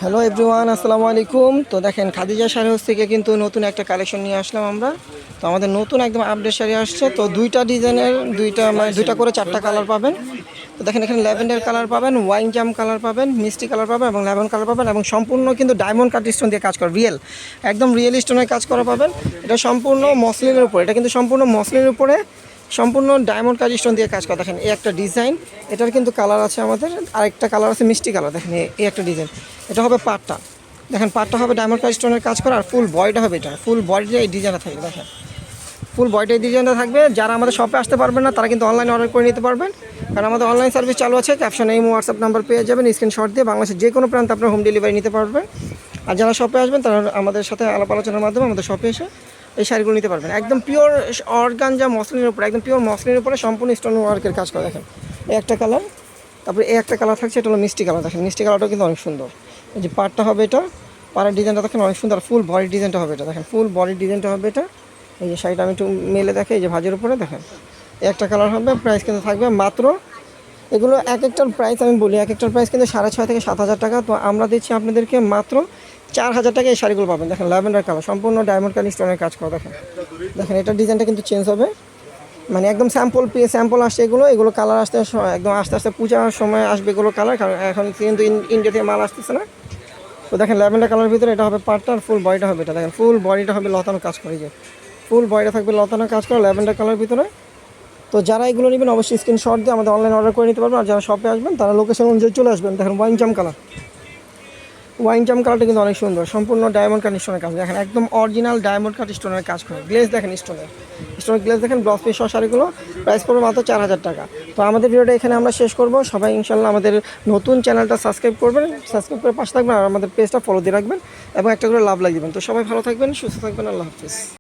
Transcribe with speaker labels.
Speaker 1: Hello everyone, আসসালামু আলাইকুম। তো দেখেন, খাদিজা শাড়ি হাউস থেকে কিন্তু নতুন একটা কালেকশন নিয়ে আসলাম আমরা। তো আমাদের নতুন একদম আপডেট শাড়ি আসছে। তো দুইটা ডিজাইনের দুইটা করে চারটা কালার পাবেন। তো দেখেন, এখানে ল্যাভেন্ডার কালার পাবেন, ওয়াইন জাম কালার পাবেন, মিষ্টি কালার পাবেন এবং লেমন কালার পাবেন এবং সম্পূর্ণ কিন্তু ডায়মন্ড কাট স্টোন দিয়ে কাজ করা, একদম রিয়েল স্টোনের কাজ করা পাবেন। এটা সম্পূর্ণ মসলিনের উপরে, এটা কিন্তু সম্পূর্ণ মসলিনের উপরে সম্পূর্ণ ডায়মন্ড কাট স্টোন দিয়ে কাজ করা। দেখেন এই একটা ডিজাইন, এটার কিন্তু কালার আছে আমাদের, আরেকটা কালার আছে মিষ্টি কালার। দেখেন এই একটা ডিজাইন, এটা হবে পাটটা। দেখেন পাটটা হবে ডায়মন্ড কাট স্টোনের কাজ করা, আর ফুল বডিটা হবে, এটা ফুল বডিটা এই ডিজাইনটা থাকবে। দেখেন ফুল বডিটা এই ডিজাইনটা থাকবে। যারা আমাদের শপে আসতে পারবেন না তারা কিন্তু অনলাইনে অর্ডার করে নিতে পারবেন, কারণ আমাদের অনলাইন সার্ভিস চালু আছে। ক্যাপশনে এই হোয়াটসঅ্যাপ নাম্বার পেয়ে যাবেন, স্ক্রিনশট দিয়ে বাংলাদেশের যে কোনো প্রান্তে আপনার হোম ডেলিভারি নিতে পারবেন। আর যারা শপে আসবেন তারা আমাদের সাথে আলাপ আলোচনার মাধ্যমে আমাদের শপে এসে এই শাড়িগুলো নিতে পারবেন। একদম পিওর অর্গানজা মসলিনের উপরে, একদম পিওর মসলিনের উপরে সম্পূর্ণ স্টোন ওয়ার্কের কাজ করা। দেখেন এই একটা কালার, তারপরে এই একটা কালার থাকছে, এটা হলো মিষ্টি কালার। দেখেন মিষ্টি কালারটাও কিন্তু অনেক সুন্দর। এই যে পাড়টা হবে এটা, পাড়ের ডিজাইনটা দেখেন অনেক সুন্দর। ফুল বডি ডিজাইনটা হবে এটা, দেখেন ফুল বডি ডিজাইনটা হবে এটা। এই যে শাড়িটা আমি একটু মেলে দেখে, এই যে ভাজের উপরে দেখেন এই একটা কালার হবে। প্রাইস কিন্তু থাকবে মাত্র, এগুলো এক একটার প্রাইস আমি বলি, এক একটার প্রাইস কিন্তু 6,500 থেকে 7,000 টাকা। তো আমরা দিচ্ছি আপনাদেরকে মাত্র 4,000 টাকা এই শাড়িগুলো পাবেন। দেখেন ল্যাভেন্ডার কালার, সম্পূর্ণ ডায়মন্ড কাট স্টোনের কাজ করা। দেখেন দেখেন এটার ডিজাইনটা কিন্তু চেঞ্জ হবে, মানে একদম স্যাম্পল আসছে। এগুলো কালার আসতে একদম আস্তে আস্তে পূজার সময় আসবে এগুলো কালার, কারণ এখন কিন্তু ইন্ডিয়া থেকে মাল আসতেছে না। তো দেখেন ল্যাভেন্ডার কালারের ভিতরে এটা হবে পার্টটা, আর ফুল বডিটা হবে এটা। দেখেন ফুল বডিটা হবে লতানো কাজ করে, যে ফুল বডিটা থাকবে লতানো কাজ করা ল্যাভেন্ডার কালারের ভিতরে। তো যারা এগুলো নেবেন অবশ্যই স্ক্রিনশট দিয়ে আমাদের অনলাইন অর্ডার করে নিতে পারবেন। আর যারা শপে আসবেন তারা লোকেশন অনুযায়ী চলে আসবেন। দেখেন ওয়াইন জাম কালারটা কিন্তু অনেক সুন্দর, সম্পূর্ণ ডায়মন্ড কাট স্টোনের কাজ। দেখেন একদম অরিজিনাল ডায়মন্ড কাট স্টোনের কাজ করে। গ্লেজ দেখেন, স্টোনের গ্লেজ দেখেন। ব্লাউজ পিস সহ শাড়িগুলো প্রাইস পড়বে মাত্র 4,000 টাকা। তো আমাদের ভিডিওটা এখানে আমরা শেষ করব। সবাই ইনশাল্লাহ আমাদের নতুন চ্যানেলটা সাবস্ক্রাইব করবেন, সাবস্ক্রাইব করে পাশে থাকবেন, আর আমাদের পেজটা ফলো দিয়ে রাখবেন এবং একটা করে লাভ লাগিয়ে দেবেন। তো সবাই ভালো থাকবেন, সুস্থ থাকবেন, আল্লাহ হাফিজ।